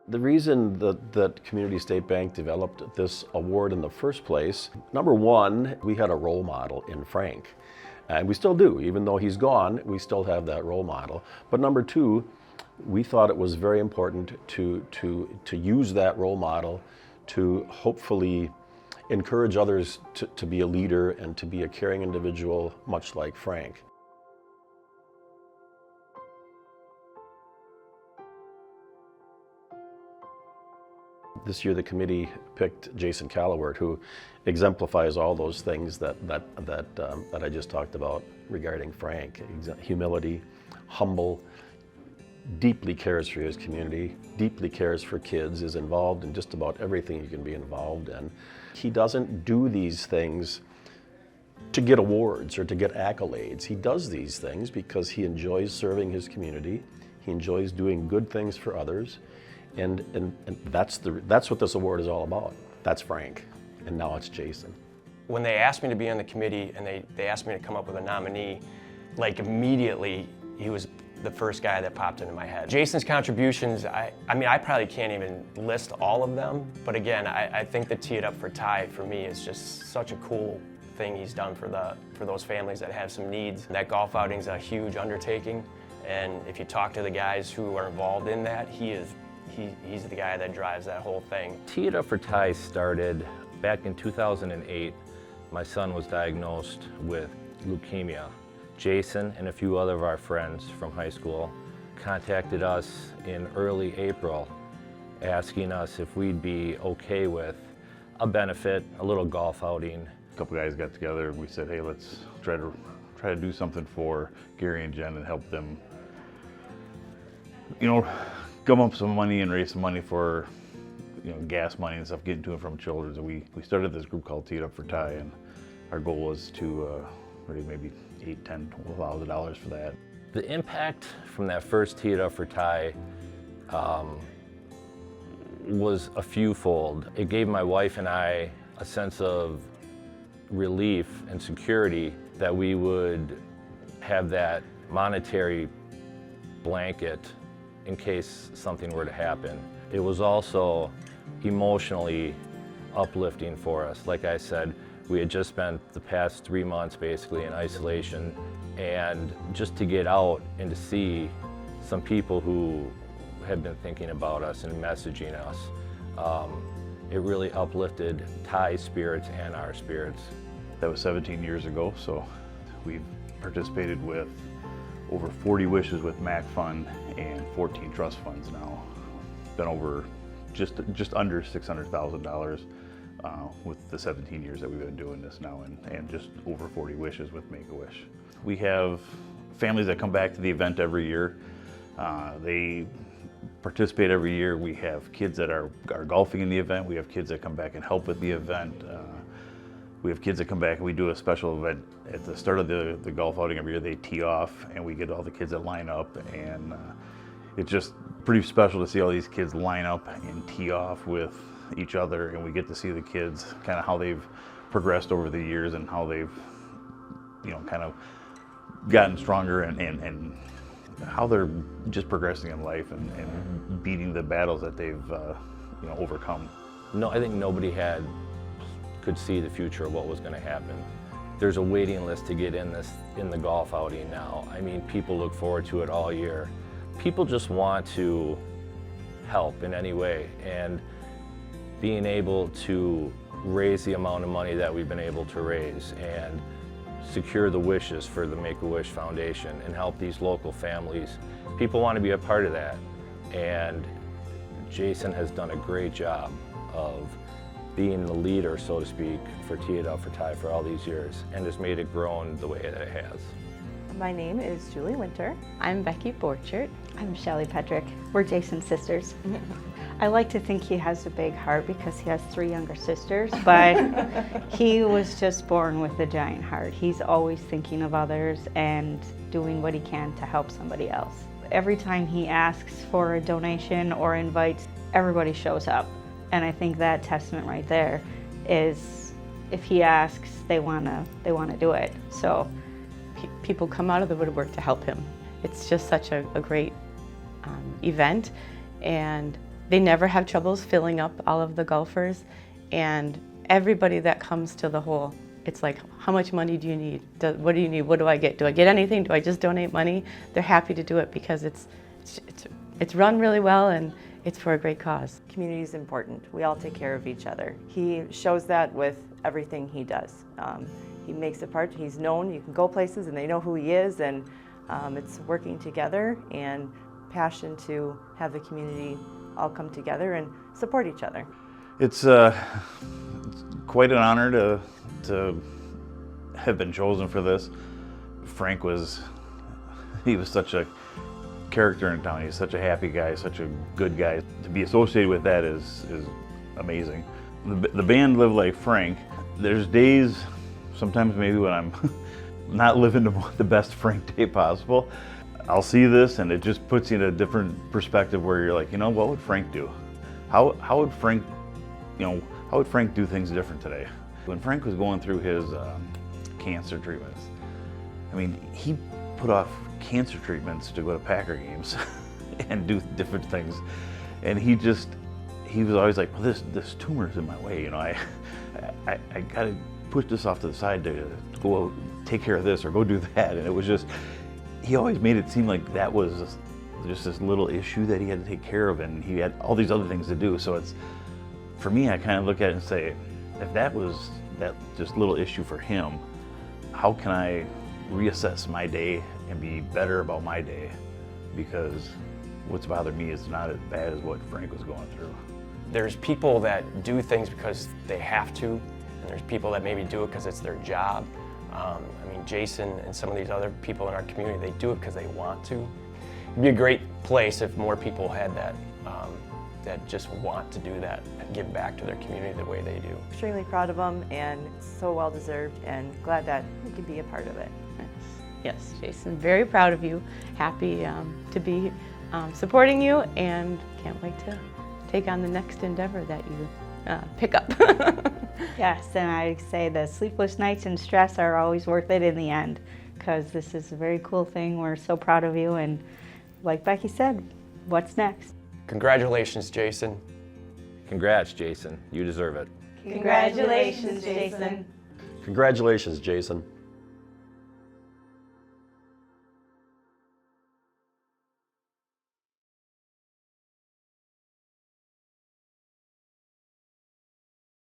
The reason that Community State Bank developed this award in the first place, number one, we had a role model in Frank. And we still do, even though he's gone, we still have that role model. But number two, we thought it was very important to use that role model to hopefully encourage others to be a leader and to be a caring individual, much like Frank. This year the committee picked Jason Callewaert, who exemplifies all those things that I just talked about regarding Frank. Humility, humble, deeply cares for his community, deeply cares for kids, is involved in just about everything you can be involved in. He doesn't do these things to get awards or to get accolades. He does these things because he enjoys serving his community. He enjoys doing good things for others. And that's what this award is all about. That's Frank, and now it's Jason. When they asked me to be on the committee and they asked me to come up with a nominee, like immediately he was the first guy that popped into my head. Jason's contributions, I mean, I probably can't even list all of them, but again, I think the Tee It Up for Ty for me is just such a cool thing he's done for those families that have some needs. That golf outing's a huge undertaking, and if you talk to the guys who are involved in that, he's the guy that drives that whole thing. Tee It Up for Ty started back in 2008. My son was diagnosed with leukemia. Jason and a few other of our friends from high school contacted us in early April asking us if we'd be okay with a benefit, a little golf outing. A couple guys got together and we said, hey, let's try to do something for Gary and Jen and help them, you know, gum up some money and raise some money for, you know, gas money and stuff, getting to and from children. So we started this group called Tee It Up for Ty, and our goal was to raise maybe $8,000, $10,000, $12,000 for that. The impact from that first Tee It Up for Ty was a few-fold. It gave my wife and I a sense of relief and security that we would have that monetary blanket in case something were to happen. It was also emotionally uplifting for us. Like I said, we had just spent the past 3 months basically in isolation, and just to get out and to see some people who had been thinking about us and messaging us, it really uplifted Ty's spirits and our spirits. That was 17 years ago, so we've participated with over 40 wishes with MAC Fund and 14 trust funds now. Been over just under $600,000 with the 17 years that we've been doing this now, and just over 40 wishes with Make-A-Wish. We have families that come back to the event every year. They participate every year. We have kids that are golfing in the event. We have kids that come back and help with the event. We have kids that come back and we do a special event at the start of the golf outing every year. They tee off and we get all the kids that line up, and it's just pretty special to see all these kids line up and tee off with each other, and we get to see the kids kind of how they've progressed over the years and how they've, you know, kind of gotten stronger and how they're just progressing in life and beating the battles that they've you know, overcome. No, I think nobody could see the future of what was going to happen. There's a waiting list to get in the golf outing now. I mean, people look forward to it all year. People just want to help in any way, and being able to raise the amount of money that we've been able to raise and secure the wishes for the Make-A-Wish Foundation and help these local families. People want to be a part of that, and Jason has done a great job of being the leader, so to speak, for Tee It Up for Ty for all these years, and has made it grown the way that it has. My name is Julie Winter. I'm Becky Borchert. I'm Shelley Petrick. We're Jason's sisters. I like to think he has a big heart because he has 3 younger sisters, but he was just born with a giant heart. He's always thinking of others and doing what he can to help somebody else. Every time he asks for a donation or invites, everybody shows up. And I think that testament right there is, if he asks, they wanna do it. So people come out of the woodwork to help him. It's just such a great event, and They never have troubles filling up all of the golfers, and everybody that comes to the hole, it's like, how much money do you need? What do you need? What do I get? Do I get anything? Do I just donate money? They're happy to do it because it's run really well and it's for a great cause. Community is important. We all take care of each other. He shows that with everything he does. He makes it part, he's known, you can go places and they know who he is, and it's working together and passion to have the community all come together and support each other. It's quite an honor to have been chosen for this. Frank he was such a character in town. He's such a happy guy, such a good guy. To be associated with that is amazing. The band Live Like Frank, there's days, sometimes maybe when I'm not living the best Frank day possible, I'll see this and it just puts you in a different perspective where you're like, what would Frank do? How would Frank, how would Frank do things different today? When Frank was going through his cancer treatments, I mean, he put off cancer treatments to go to Packer games and do different things. And he was always like, well, this tumor's in my way, I gotta push this off to the side to go take care of this or go do that. And it was just, he always made it seem like that was just this little issue that he had to take care of, and he had all these other things to do. So for me, I kind of look at it and say, if that was that just little issue for him, how can I reassess my day and be better about my day? Because what's bothered me is not as bad as what Frank was going through. There's people that do things because they have to, and there's people that maybe do it because it's their job. Jason and some of these other people in our community, they do it because they want to. It'd be a great place if more people had that, that just want to do that and give back to their community the way they do. Extremely proud of him, and it's so well deserved, and glad that we could be a part of it. Yes, Jason, very proud of you. Happy to be supporting you, and can't wait to take on the next endeavor that you pick up. Yes, and I say the sleepless nights and stress are always worth it in the end, because this is a very cool thing. We're so proud of you, and like Becky said, what's next? Congratulations, Jason. Congrats, Jason. You deserve it. Congratulations, Jason. Congratulations, Jason.